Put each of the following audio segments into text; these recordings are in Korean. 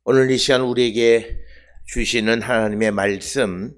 오늘 이 시간 우리에게 주시는 하나님의 말씀,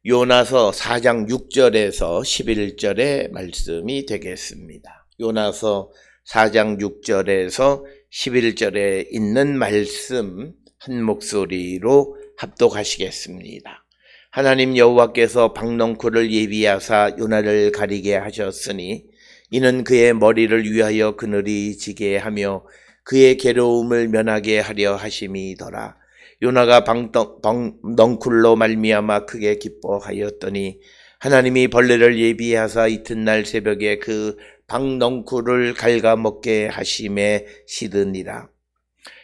요나서 4장 6절에서 11절의 말씀이 되겠습니다. 요나서 4장 6절에서 11절에 있는 말씀 한 목소리로 합독하시겠습니다. 하나님 여호와께서 박넝쿨을 예비하사 요나를 가리게 하셨으니 이는 그의 머리를 위하여 그늘이 지게 하며 그의 괴로움을 면하게 하려 하심이더라. 요나가 박넝쿨로 말미암아 크게 기뻐하였더니 하나님이 벌레를 예비하사 이튿날 새벽에 그 박넝쿨을 갉아먹게 하심에 시드니라.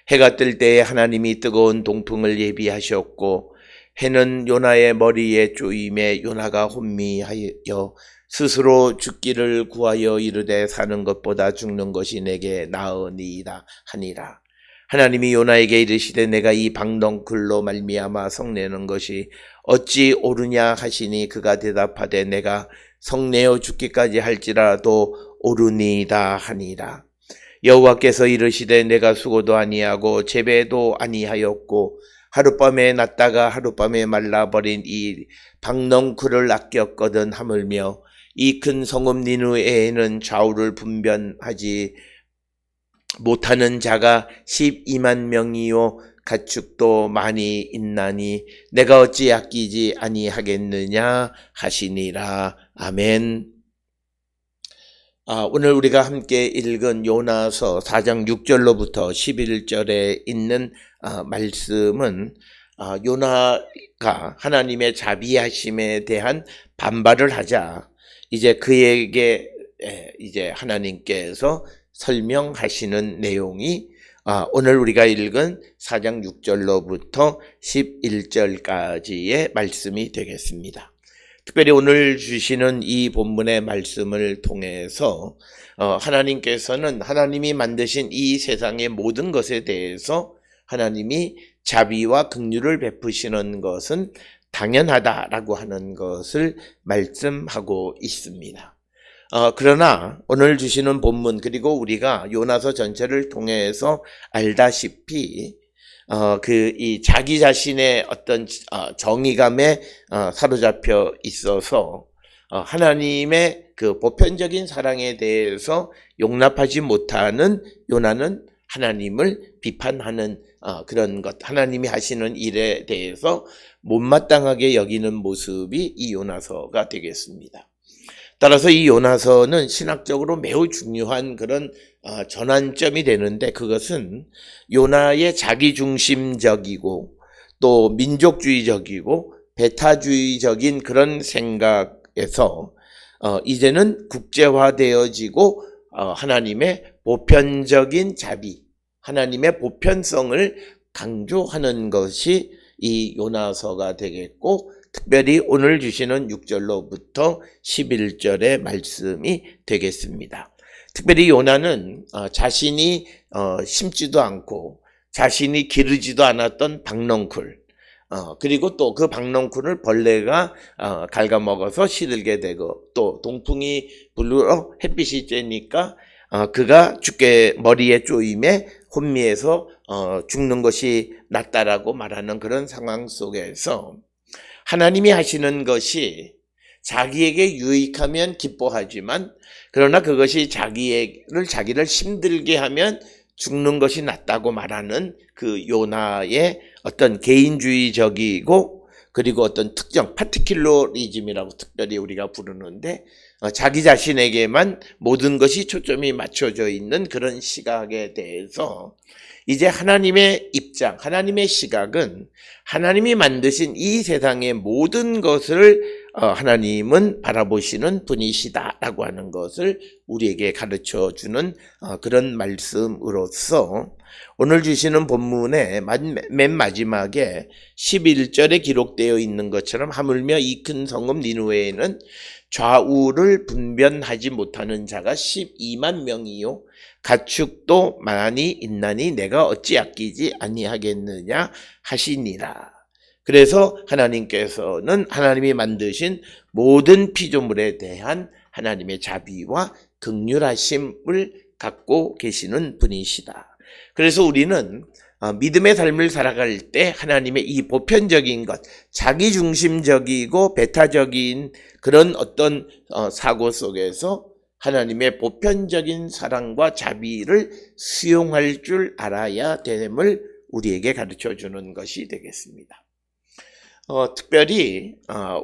해가 뜰 때에 하나님이 뜨거운 동풍을 예비하셨고 해는 요나의 머리에 쪼임에 요나가 혼미하여 스스로 죽기를 구하여 이르되 사는 것보다 죽는 것이 내게 나으니이다 하니라. 하나님이 요나에게 이르시되 내가 이 박넝쿨로 말미암아 성내는 것이 어찌 옳으냐 하시니 그가 대답하되 내가 성내어 죽기까지 할지라도 옳으니이다 하니라. 여호와께서 이르시되 내가 수고도 아니하고 재배도 아니하였고 하룻밤에 났다가 하룻밤에 말라버린 이 박넝쿨을 아꼈거든 하물며 이 큰 성읍 니느웨에는 좌우를 분변하지 못하는 자가 12만 명이요 가축도 많이 있나니 내가 어찌 아끼지 아니하겠느냐 하시니라. 아멘. 오늘 우리가 함께 읽은 요나서 4장 6절로부터 11절에 있는 말씀은 요나가 하나님의 자비하심에 대한 반발을 하자 이제 그에게 이제 하나님께서 설명하시는 내용이 오늘 우리가 읽은 4장 6절로부터 11절까지의 말씀이 되겠습니다. 특별히 오늘 주시는 이 본문의 말씀을 통해서 하나님께서는 하나님이 만드신 이 세상의 모든 것에 대해서 하나님이 자비와 긍휼을 베푸시는 것은 당연하다라고 하는 것을 말씀하고 있습니다. 그러나 오늘 주시는 본문 그리고 우리가 요나서 전체를 통해서 알다시피 이 자기 자신의 어떤 정의감에 사로잡혀 있어서 하나님의 그 보편적인 사랑에 대해서 용납하지 못하는 요나는 하나님을 비판하는 그런 것, 하나님이 하시는 일에 대해서 못마땅하게 여기는 모습이 이 요나서가 되겠습니다. 따라서 이 요나서는 신학적으로 매우 중요한 그런 전환점이 되는데 그것은 요나의 자기중심적이고 또 민족주의적이고 배타주의적인 그런 생각에서 이제는 국제화되어지고 하나님의 보편적인 자비, 하나님의 보편성을 강조하는 것이 이 요나서가 되겠고 특별히 오늘 주시는 6절로부터 11절의 말씀이 되겠습니다. 특별히 요나는 자신이 심지도 않고 자신이 기르지도 않았던 박넝쿨 그리고 또 그 박넝쿨을 벌레가 갉아먹어서 시들게 되고 또 동풍이 불어 햇빛이 쬐니까 그가 머리에 쪼임에 혼미해서 죽는 것이 낫다라고 말하는 그런 상황 속에서 하나님이 하시는 것이 자기에게 유익하면 기뻐하지만 그러나 그것이 자기를 힘들게 하면 죽는 것이 낫다고 말하는 그 요나의 어떤 개인주의적이고 그리고 어떤 특정 파티큘러리즘이라고 특별히 우리가 부르는데 자기 자신에게만 모든 것이 초점이 맞춰져 있는 그런 시각에 대해서 이제 하나님의 입장, 하나님의 시각은 하나님이 만드신 이 세상의 모든 것을 하나님은 바라보시는 분이시다라고 하는 것을 우리에게 가르쳐주는 그런 말씀으로서 오늘 주시는 본문의 맨 마지막에 11절에 기록되어 있는 것처럼 하물며 이 큰 성읍 니느웨에는 좌우를 분변하지 못하는 자가 12만 명이요 가축도 많이 있나니 내가 어찌 아끼지 아니하겠느냐 하시니라. 그래서 하나님께서는 하나님이 만드신 모든 피조물에 대한 하나님의 자비와 긍휼하심을 갖고 계시는 분이시다. 그래서 우리는 믿음의 삶을 살아갈 때 하나님의 이 보편적인 것, 자기중심적이고 배타적인 그런 어떤 사고 속에서 하나님의 보편적인 사랑과 자비를 수용할 줄 알아야 됨을 우리에게 가르쳐 주는 것이 되겠습니다. 특별히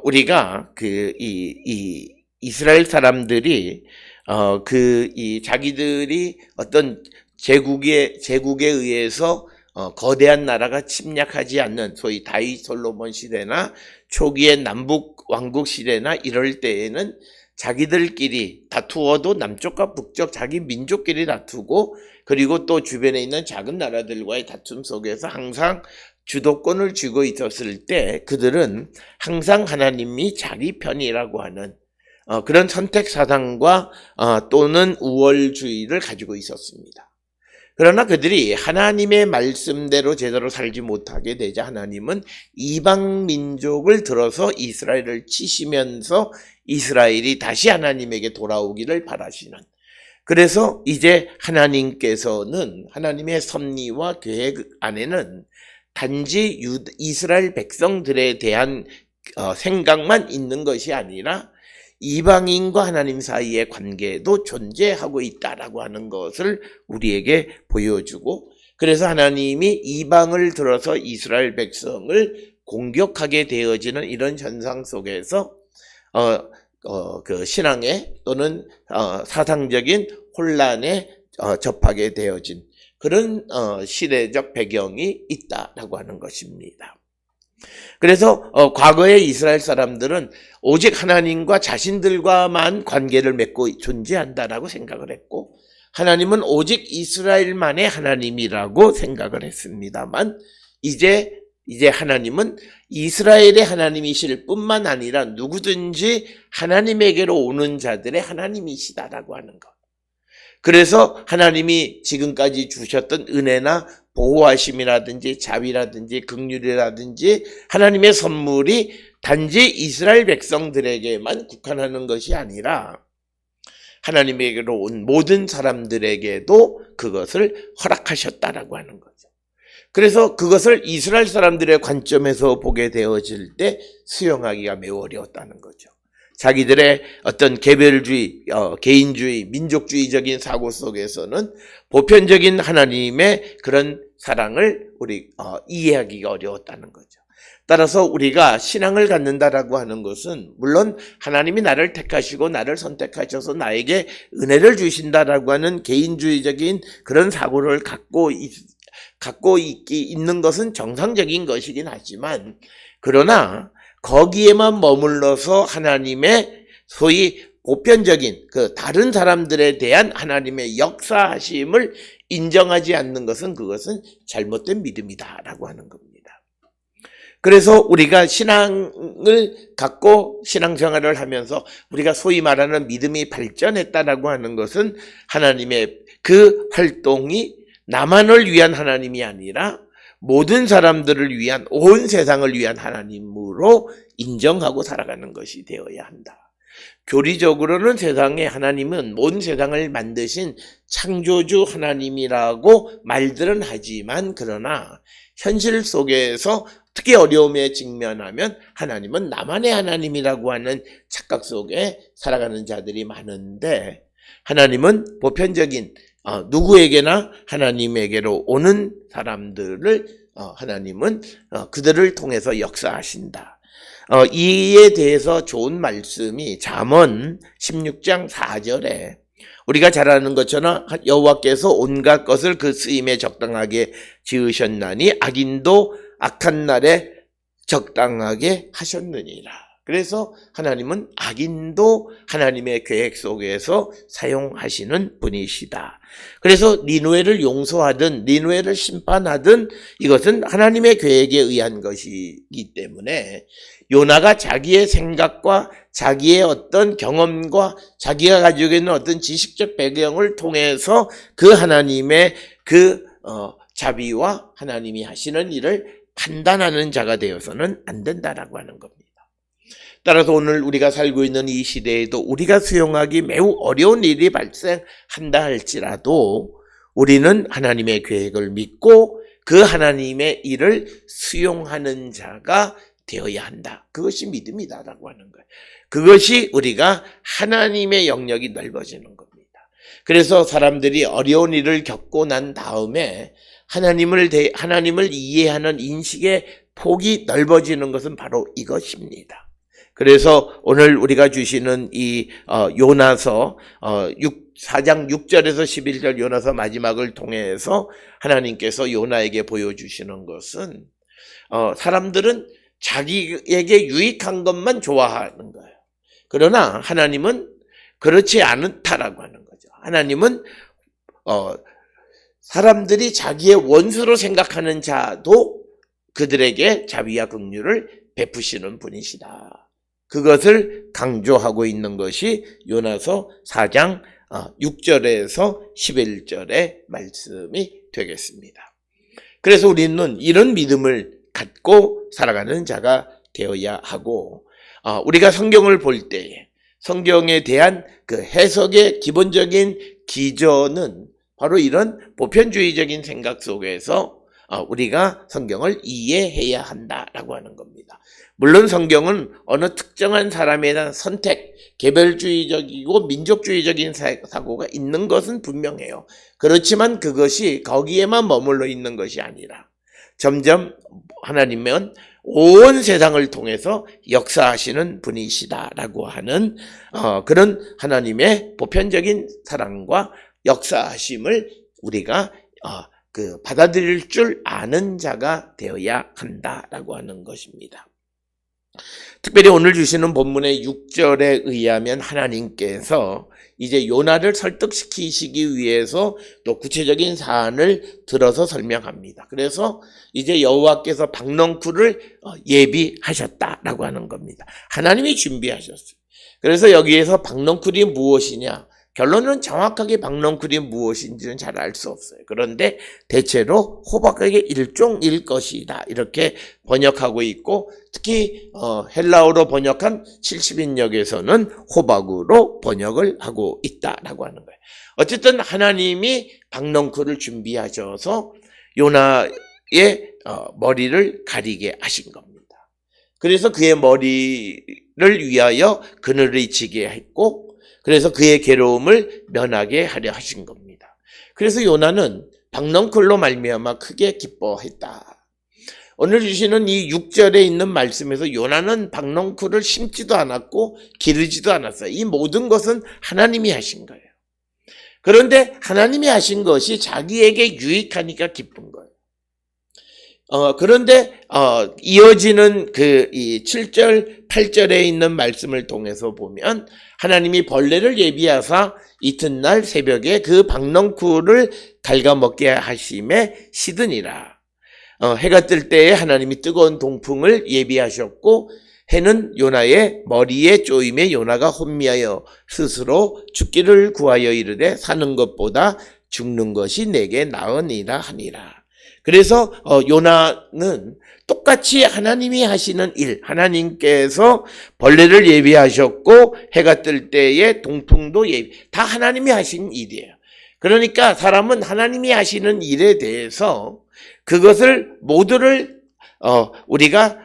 우리가 이 이스라엘 사람들이 이 자기들이 어떤 제국에 의해서 거대한 나라가 침략하지 않는 소위 다윗 솔로몬 시대나 초기의 남북 왕국 시대나 이럴 때에는 자기들끼리 다투어도 남쪽과 북쪽 자기 민족끼리 다투고 그리고 또 주변에 있는 작은 나라들과의 다툼 속에서 항상 주도권을 쥐고 있었을 때 그들은 항상 하나님이 자기 편이라고 하는 그런 선택 사상과 또는 우월주의를 가지고 있었습니다. 그러나 그들이 하나님의 말씀대로 제대로 살지 못하게 되자 하나님은 이방 민족을 들어서 이스라엘을 치시면서 이스라엘이 다시 하나님에게 돌아오기를 바라시는, 그래서 이제 하나님께서는 하나님의 섭리와 계획 안에는 단지 이스라엘 백성들에 대한 생각만 있는 것이 아니라 이방인과 하나님 사이의 관계도 존재하고 있다라고 하는 것을 우리에게 보여주고, 그래서 하나님이 이방을 들어서 이스라엘 백성을 공격하게 되어지는 이런 현상 속에서 그 신앙의 또는 사상적인 혼란에 접하게 되어진 그런 시대적 배경이 있다라고 하는 것입니다. 그래서 과거의 이스라엘 사람들은 오직 하나님과 자신들과만 관계를 맺고 존재한다라고 생각을 했고, 하나님은 오직 이스라엘만의 하나님이라고 생각을 했습니다만, 이제 하나님은 이스라엘의 하나님이실 뿐만 아니라 누구든지 하나님에게로 오는 자들의 하나님이시다라고 하는 것. 그래서 하나님이 지금까지 주셨던 은혜나 보호하심이라든지 자비라든지 긍휼이라든지 하나님의 선물이 단지 이스라엘 백성들에게만 국한하는 것이 아니라 하나님에게로 온 모든 사람들에게도 그것을 허락하셨다라고 하는 거죠. 그래서 그것을 이스라엘 사람들의 관점에서 보게 되어질 때 수용하기가 매우 어려웠다는 거죠. 자기들의 어떤 개별주의, 개인주의, 민족주의적인 사고 속에서는 보편적인 하나님의 그런 사랑을 이해하기가 어려웠다는 거죠. 따라서 우리가 신앙을 갖는다라고 하는 것은 물론 하나님이 나를 택하시고 나를 선택하셔서 나에게 은혜를 주신다라고 하는 개인주의적인 그런 사고를 갖고 있는 것은 정상적인 것이긴 하지만, 그러나 거기에만 머물러서 하나님의 소위 보편적인 그 다른 사람들에 대한 하나님의 역사하심을 인정하지 않는 것은 그것은 잘못된 믿음이다라고 하는 겁니다. 그래서 우리가 신앙을 갖고 신앙생활을 하면서 우리가 소위 말하는 믿음이 발전했다라고 하는 것은 하나님의 그 활동이 나만을 위한 하나님이 아니라 모든 사람들을 위한, 온 세상을 위한 하나님으로 인정하고 살아가는 것이 되어야 한다. 교리적으로는 세상에 하나님은 온 세상을 만드신 창조주 하나님이라고 말들은 하지만, 그러나 현실 속에서 특히 어려움에 직면하면 하나님은 나만의 하나님이라고 하는 착각 속에 살아가는 자들이 많은데, 하나님은 보편적인 누구에게나 하나님에게로 오는 사람들을 하나님은 그들을 통해서 역사하신다. 이에 대해서 좋은 말씀이 잠언 16장 4절에 우리가 잘 아는 것처럼 여호와께서 온갖 것을 그 쓰임에 적당하게 지으셨나니 악인도 악한 날에 적당하게 하셨느니라. 그래서 하나님은 악인도 하나님의 계획 속에서 사용하시는 분이시다. 그래서 니느웨를 용서하든 니느웨를 심판하든 이것은 하나님의 계획에 의한 것이기 때문에, 요나가 자기의 생각과 자기의 어떤 경험과 자기가 가지고 있는 어떤 지식적 배경을 통해서 그 하나님의 그 자비와 하나님이 하시는 일을 판단하는 자가 되어서는 안 된다라고 하는 겁니다. 따라서 오늘 우리가 살고 있는 이 시대에도 우리가 수용하기 매우 어려운 일이 발생한다 할지라도 우리는 하나님의 계획을 믿고 그 하나님의 일을 수용하는 자가 되어야 한다. 그것이 믿음이다라고 하는 거예요. 그것이 우리가 하나님의 영역이 넓어지는 겁니다. 그래서 사람들이 어려운 일을 겪고 난 다음에 하나님을 이해하는 인식의 폭이 넓어지는 것은 바로 이것입니다. 그래서 오늘 우리가 주시는 이 요나서 4장 6절에서 11절 요나서 마지막을 통해서 하나님께서 요나에게 보여주시는 것은 사람들은 자기에게 유익한 것만 좋아하는 거예요. 그러나 하나님은 그렇지 않다라고 하는 거죠. 하나님은 사람들이 자기의 원수로 생각하는 자도 그들에게 자비와 긍휼을 베푸시는 분이시다. 그것을 강조하고 있는 것이 요나서 4장 6절에서 11절의 말씀이 되겠습니다. 그래서 우리는 이런 믿음을 갖고 살아가는 자가 되어야 하고, 우리가 성경을 볼 때에 성경에 대한 그 해석의 기본적인 기전은 바로 이런 보편주의적인 생각 속에서 우리가 성경을 이해해야 한다라고 하는 겁니다. 물론 성경은 어느 특정한 사람에 대한 선택, 개별주의적이고 민족주의적인 사고가 있는 것은 분명해요. 그렇지만 그것이 거기에만 머물러 있는 것이 아니라 점점 하나님은 온 세상을 통해서 역사하시는 분이시다라고 하는 그런 하나님의 보편적인 사랑과 역사하심을 우리가 받아들일 줄 아는 자가 되어야 한다라고 하는 것입니다. 특별히 오늘 주시는 본문의 6절에 의하면 하나님께서 이제 요나를 설득시키시기 위해서 또 구체적인 사안을 들어서 설명합니다. 그래서 이제 여호와께서 박넝쿨을 예비하셨다라고 하는 겁니다. 하나님이 준비하셨어요. 그래서 여기에서 박넝쿨이 무엇이냐? 결론은 정확하게 박넝쿨이 무엇인지는 잘 알 수 없어요. 그런데 대체로 호박의 일종일 것이다 이렇게 번역하고 있고, 특히 헬라어로 번역한 70인역에서는 호박으로 번역을 하고 있다라고 하는 거예요. 어쨌든 하나님이 박넝쿨을 준비하셔서 요나의 머리를 가리게 하신 겁니다. 그래서 그의 머리를 위하여 그늘을 지게 했고, 그래서 그의 괴로움을 면하게 하려 하신 겁니다. 그래서 요나는 박넝쿨로 말미암아 크게 기뻐했다. 오늘 주시는 이 6절에 있는 말씀에서 요나는 박넝쿨을 심지도 않았고 기르지도 않았어요. 이 모든 것은 하나님이 하신 거예요. 그런데 하나님이 하신 것이 자기에게 유익하니까 기쁜 거예요. 그런데 이어지는 이 7절, 8절에 있는 말씀을 통해서 보면 하나님이 벌레를 예비하사 이튿날 새벽에 그 박넝쿨을 갉아먹게 하심에 시드니라. 해가 뜰 때에 하나님이 뜨거운 동풍을 예비하셨고, 해는 요나의 머리에 쪼임에 요나가 혼미하여 스스로 죽기를 구하여 이르되 사는 것보다 죽는 것이 내게 나으니라 하니라. 그래서 요나는 똑같이 하나님이 하시는 일, 하나님께서 벌레를 예비하셨고 해가 뜰 때에 동풍도 다 하나님이 하신 일이에요. 그러니까 사람은 하나님이 하시는 일에 대해서 그것을 모두를 우리가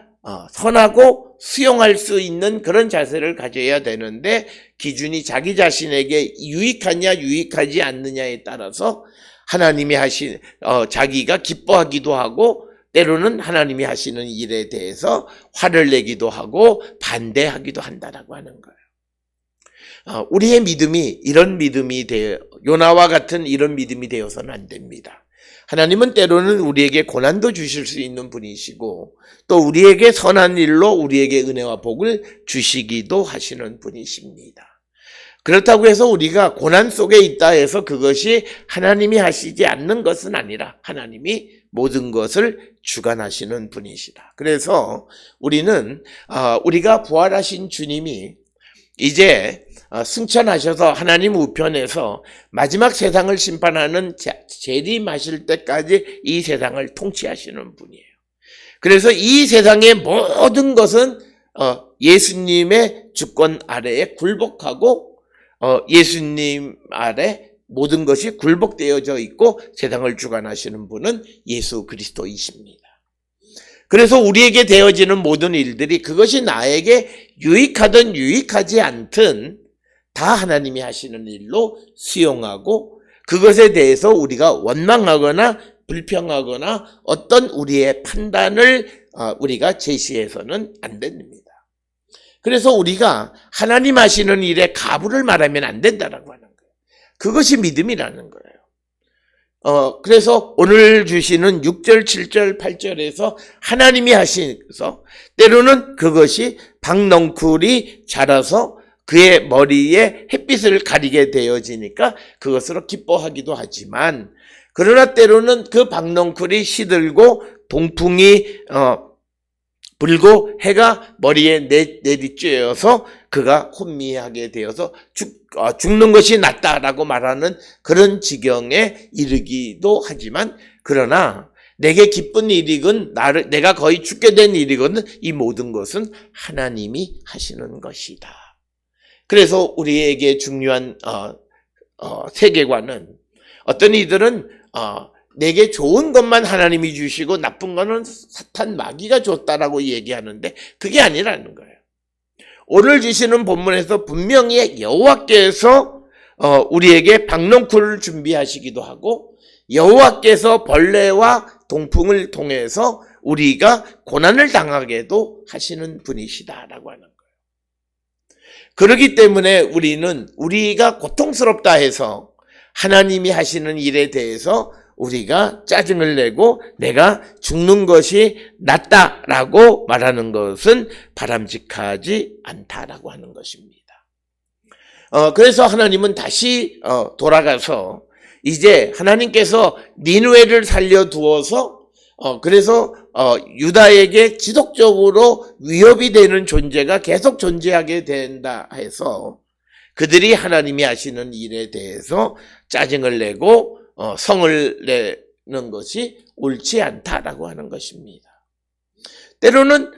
선하고 수용할 수 있는 그런 자세를 가져야 되는데, 기준이 자기 자신에게 유익하냐 유익하지 않느냐에 따라서 하나님이 하신 자기가 기뻐하기도 하고, 때로는 하나님이 하시는 일에 대해서 화를 내기도 하고 반대하기도 한다라고 하는 거예요. 우리의 믿음이 이런 믿음이 요나와 같은 이런 믿음이 되어서는 안 됩니다. 하나님은 때로는 우리에게 고난도 주실 수 있는 분이시고, 또 우리에게 선한 일로 우리에게 은혜와 복을 주시기도 하시는 분이십니다. 그렇다고 해서 우리가 고난 속에 있다 해서 그것이 하나님이 하시지 않는 것은 아니라 하나님이 모든 것을 주관하시는 분이시다. 그래서 우리는 우리가 부활하신 주님이 이제 승천하셔서 하나님 우편에서 마지막 세상을 심판하는 재림하실 때까지 이 세상을 통치하시는 분이에요. 그래서 이 세상의 모든 것은 예수님의 주권 아래에 굴복하고 예수님 아래 모든 것이 굴복되어져 있고 세상을 주관하시는 분은 예수 그리스도이십니다. 그래서 우리에게 되어지는 모든 일들이 그것이 나에게 유익하든 유익하지 않든 다 하나님이 하시는 일로 수용하고 그것에 대해서 우리가 원망하거나 불평하거나 어떤 우리의 판단을 우리가 제시해서는 안 됩니다. 그래서 우리가 하나님 하시는 일에 가부를 말하면 안 된다라고 하는 거예요. 그것이 믿음이라는 거예요. 그래서 오늘 주시는 6절, 7절, 8절에서 하나님이 하시면서 때로는 그것이 박넝쿨이 자라서 그의 머리에 햇빛을 가리게 되어지니까 그것으로 기뻐하기도 하지만 그러나 때로는 그 박넝쿨이 시들고 동풍이 불고 해가 머리에 내리쬐어서 그가 혼미하게 되어서 죽는 것이 낫다라고 말하는 그런 지경에 이르기도 하지만 그러나 내게 기쁜 일이건 내가 거의 죽게 된 일이건 이 모든 것은 하나님이 하시는 것이다. 그래서 우리에게 중요한 세계관은 어떤 이들은 내게 좋은 것만 하나님이 주시고 나쁜 거는 사탄 마귀가 줬다라고 얘기하는데 그게 아니라는 거예요. 오늘 주시는 본문에서 분명히 여호와께서 우리에게 박넝쿨을 준비하시기도 하고 여호와께서 벌레와 동풍을 통해서 우리가 고난을 당하게도 하시는 분이시다라고 하는 거예요. 그렇기 때문에 우리가 고통스럽다 해서 하나님이 하시는 일에 대해서 우리가 짜증을 내고 내가 죽는 것이 낫다라고 말하는 것은 바람직하지 않다라고 하는 것입니다. 그래서 하나님은 다시 돌아가서 이제 하나님께서 니느웨를 살려두어서 그래서 유다에게 지속적으로 위협이 되는 존재가 계속 존재하게 된다 해서 그들이 하나님이 하시는 일에 대해서 짜증을 내고 성을 내는 것이 옳지 않다라고 하는 것입니다. 때로는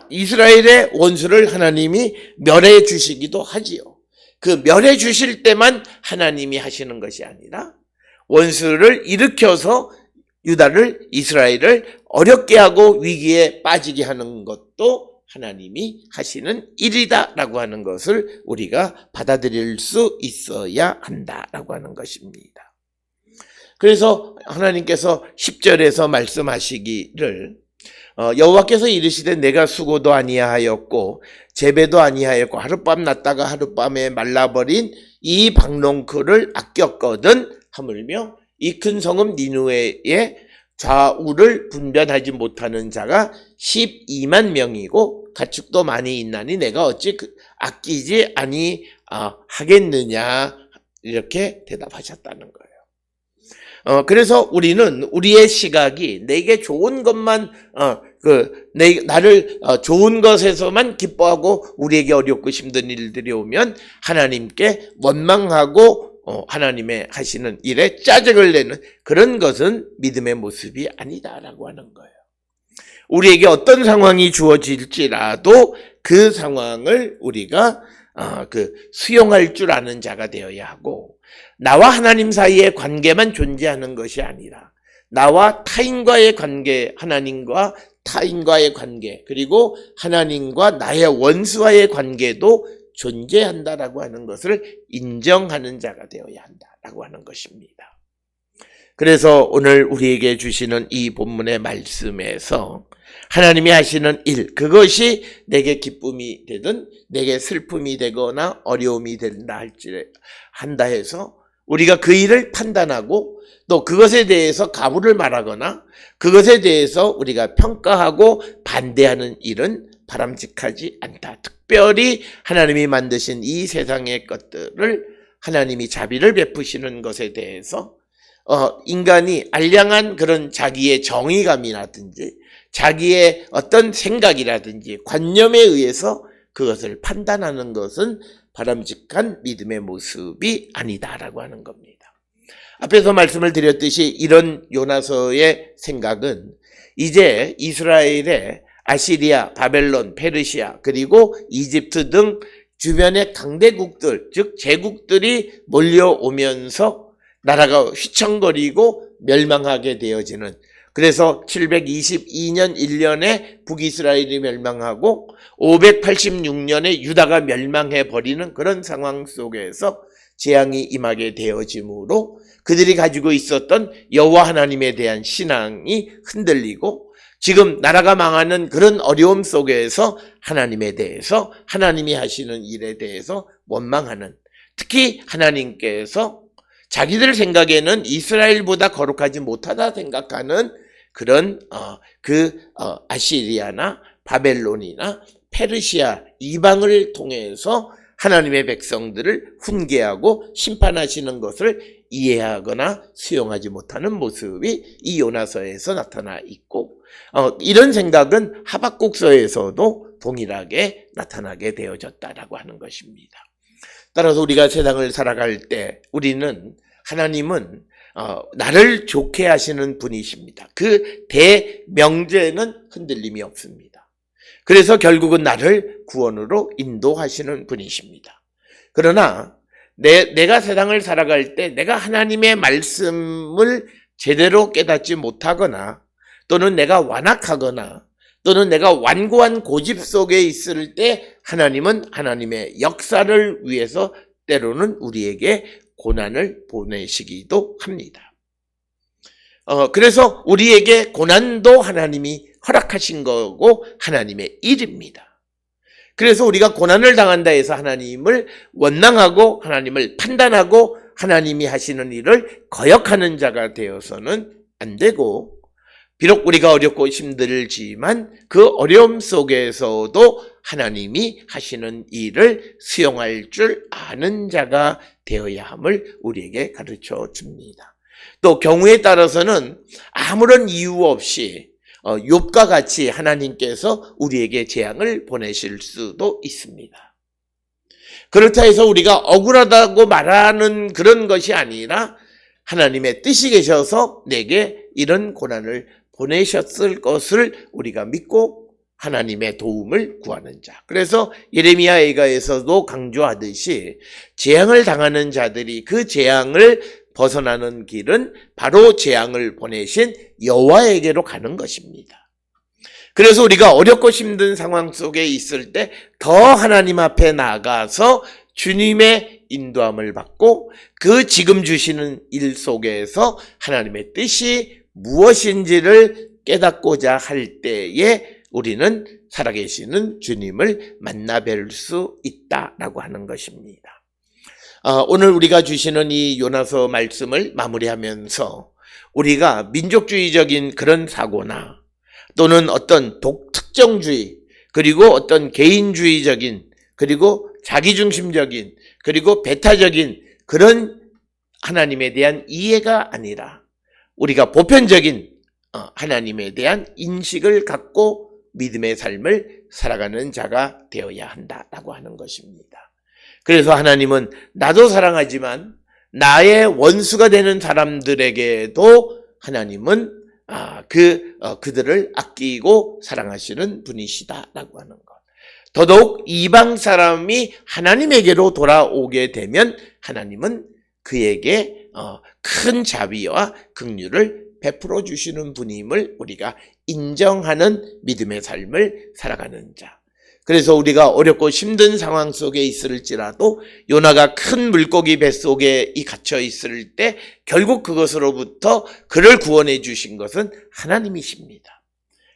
이스라엘의 원수를 하나님이 멸해 주시기도 하지요. 그 멸해 주실 때만 하나님이 하시는 것이 아니라 원수를 일으켜서 이스라엘을 어렵게 하고 위기에 빠지게 하는 것도 하나님이 하시는 일이다라고 하는 것을 우리가 받아들일 수 있어야 한다라고 하는 것입니다. 그래서 하나님께서 10절에서 말씀하시기를 여호와께서 이르시되 내가 수고도 아니하였고 재배도 아니하였고 하룻밤 났다가 하룻밤에 말라버린 이 박농쿨을 아꼈거든 하물며 이 큰 성읍 니느웨의 좌우를 분별하지 못하는 자가 12만 명이고 가축도 많이 있나니 내가 어찌 아끼지 아니하겠느냐 이렇게 대답하셨다는 거예요. 그래서 우리는 우리의 시각이 내게 좋은 것만 나를 좋은 것에서만 기뻐하고 우리에게 어렵고 힘든 일들이 오면 하나님께 원망하고 하나님의 하시는 일에 짜증을 내는 그런 것은 믿음의 모습이 아니다라고 하는 거예요. 우리에게 어떤 상황이 주어질지라도 그 상황을 우리가 수용할 줄 아는 자가 되어야 하고 나와 하나님 사이의 관계만 존재하는 것이 아니라 나와 타인과의 관계, 하나님과 타인과의 관계, 그리고 하나님과 나의 원수와의 관계도 존재한다라고 하는 것을 인정하는 자가 되어야 한다라고 하는 것입니다. 그래서 오늘 우리에게 주시는 이 본문의 말씀에서 하나님이 하시는 일, 그것이 내게 기쁨이 되든 내게 슬픔이 되거나 어려움이 한다 해서 우리가 그 일을 판단하고 또 그것에 대해서 가부를 말하거나 그것에 대해서 우리가 평가하고 반대하는 일은 바람직하지 않다. 특별히 하나님이 만드신 이 세상의 것들을 하나님이 자비를 베푸시는 것에 대해서 인간이 알량한 그런 자기의 정의감이라든지 자기의 어떤 생각이라든지 관념에 의해서 그것을 판단하는 것은 바람직한 믿음의 모습이 아니다라고 하는 겁니다. 앞에서 말씀을 드렸듯이 이런 요나서의 생각은 이제 이스라엘의 아시리아, 바벨론, 페르시아 그리고 이집트 등 주변의 강대국들 즉 제국들이 몰려오면서 나라가 휘청거리고 멸망하게 되어지는, 그래서 722년 1년에 북이스라엘이 멸망하고 586년에 유다가 멸망해버리는 그런 상황 속에서 재앙이 임하게 되어지므로 그들이 가지고 있었던 여호와 하나님에 대한 신앙이 흔들리고, 지금 나라가 망하는 그런 어려움 속에서 하나님에 대해서, 하나님이 하시는 일에 대해서 원망하는, 특히 하나님께서 자기들 생각에는 이스라엘보다 거룩하지 못하다 생각하는 그런 아시리아나 바벨론이나 페르시아 이방을 통해서 하나님의 백성들을 훈계하고 심판하시는 것을 이해하거나 수용하지 못하는 모습이 이 요나서에서 나타나 있고, 이런 생각은 하박국서에서도 동일하게 나타나게 되어졌다라고 하는 것입니다. 따라서 우리가 세상을 살아갈 때 우리는, 하나님은 나를 좋게 하시는 분이십니다. 그 대명제는 흔들림이 없습니다. 그래서 결국은 나를 구원으로 인도하시는 분이십니다. 그러나 내가 세상을 살아갈 때 내가 하나님의 말씀을 제대로 깨닫지 못하거나, 또는 내가 완악하거나, 또는 내가 완고한 고집 속에 있을 때 하나님은 하나님의 역사를 위해서 때로는 우리에게 고난을 보내시기도 합니다. 그래서 우리에게 고난도 하나님이 허락하신 거고 하나님의 일입니다. 그래서 우리가 고난을 당한다 해서 하나님을 원망하고 하나님을 판단하고 하나님이 하시는 일을 거역하는 자가 되어서는 안 되고, 비록 우리가 어렵고 힘들지만 그 어려움 속에서도 하나님이 하시는 일을 수용할 줄 아는 자가 되어야 함을 우리에게 가르쳐 줍니다. 또 경우에 따라서는 아무런 이유 없이 욥과 같이 하나님께서 우리에게 재앙을 보내실 수도 있습니다. 그렇다 해서 우리가 억울하다고 말하는 그런 것이 아니라, 하나님의 뜻이 계셔서 내게 이런 고난을 보내셨을 것을 우리가 믿고 하나님의 도움을 구하는 자. 그래서 예레미야 애가에서도 강조하듯이 재앙을 당하는 자들이 그 재앙을 벗어나는 길은 바로 재앙을 보내신 여호와에게로 가는 것입니다. 그래서 우리가 어렵고 힘든 상황 속에 있을 때 더 하나님 앞에 나가서 주님의 인도함을 받고, 그 지금 주시는 일 속에서 하나님의 뜻이 무엇인지를 깨닫고자 할 때에 우리는 살아계시는 주님을 만나 뵐 수 있다라고 하는 것입니다. 오늘 우리가 주시는 이 요나서 말씀을 마무리하면서 우리가 민족주의적인 그런 사고나, 또는 어떤 독특정주의, 그리고 어떤 개인주의적인, 그리고 자기중심적인, 그리고 배타적인 그런 하나님에 대한 이해가 아니라 우리가 보편적인 하나님에 대한 인식을 갖고 믿음의 삶을 살아가는 자가 되어야 한다라고 하는 것입니다. 그래서 하나님은 나도 사랑하지만 나의 원수가 되는 사람들에게도 하나님은 그들을 아끼고 사랑하시는 분이시다라고 하는 것. 더더욱 이방 사람이 하나님에게로 돌아오게 되면 하나님은 그에게 큰 자비와 긍휼을 베풀어 주시는 분임을 우리가 인정하는 믿음의 삶을 살아가는 자. 그래서 우리가 어렵고 힘든 상황 속에 있을지라도 요나가 큰 물고기 뱃속에 갇혀 있을 때 결국 그것으로부터 그를 구원해 주신 것은 하나님이십니다.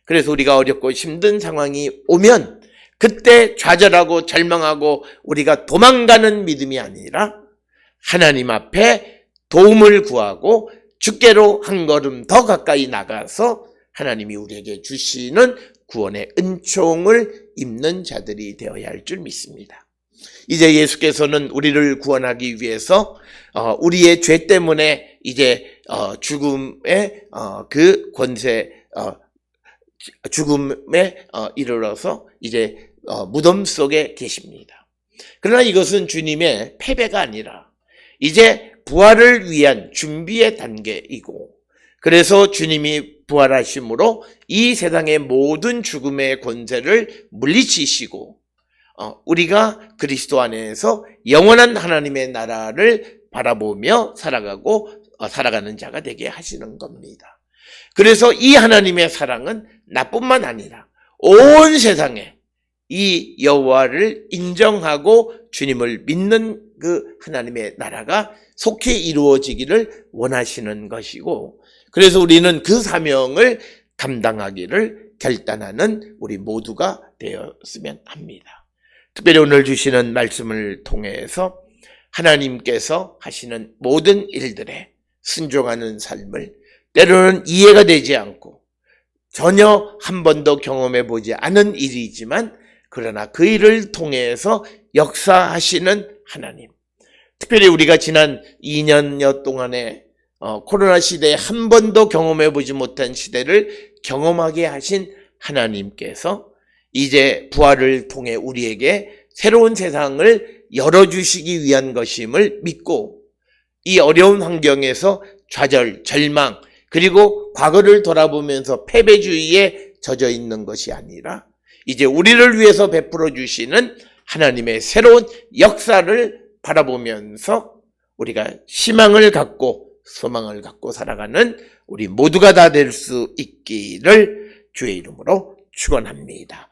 그래서 우리가 어렵고 힘든 상황이 오면 그때 좌절하고 절망하고 우리가 도망가는 믿음이 아니라 하나님 앞에 도움을 구하고 주께로 한 걸음 더 가까이 나가서 하나님이 우리에게 주시는 구원의 은총을 입는 자들이 되어야 할 줄 믿습니다. 이제 예수께서는 우리를 구원하기 위해서 우리의 죄 때문에 이제 죽음의 그 권세, 죽음에 이르러서 이제 무덤 속에 계십니다. 그러나 이것은 주님의 패배가 아니라 이제 부활을 위한 준비의 단계이고, 그래서 주님이 부활하심으로 이 세상의 모든 죽음의 권세를 물리치시고 우리가 그리스도 안에서 영원한 하나님의 나라를 바라보며 살아가는 자가 되게 하시는 겁니다. 그래서 이 하나님의 사랑은 나뿐만 아니라 온 세상에 이 여호와를 인정하고 주님을 믿는 그 하나님의 나라가 속히 이루어지기를 원하시는 것이고, 그래서 우리는 그 사명을 감당하기를 결단하는 우리 모두가 되었으면 합니다. 특별히 오늘 주시는 말씀을 통해서 하나님께서 하시는 모든 일들에 순종하는 삶을, 때로는 이해가 되지 않고 전혀 한 번도 경험해 보지 않은 일이지만 그러나 그 일을 통해서 역사하시는 하나님, 특별히 우리가 지난 2년여 동안에 코로나 시대에 한 번도 경험해 보지 못한 시대를 경험하게 하신 하나님께서 이제 부활을 통해 우리에게 새로운 세상을 열어주시기 위한 것임을 믿고, 이 어려운 환경에서 좌절, 절망, 그리고 과거를 돌아보면서 패배주의에 젖어 있는 것이 아니라 이제 우리를 위해서 베풀어 주시는 하나님의 새로운 역사를 바라보면서 우리가 희망을 갖고 소망을 갖고 살아가는 우리 모두가 다 될 수 있기를 주의 이름으로 축원합니다.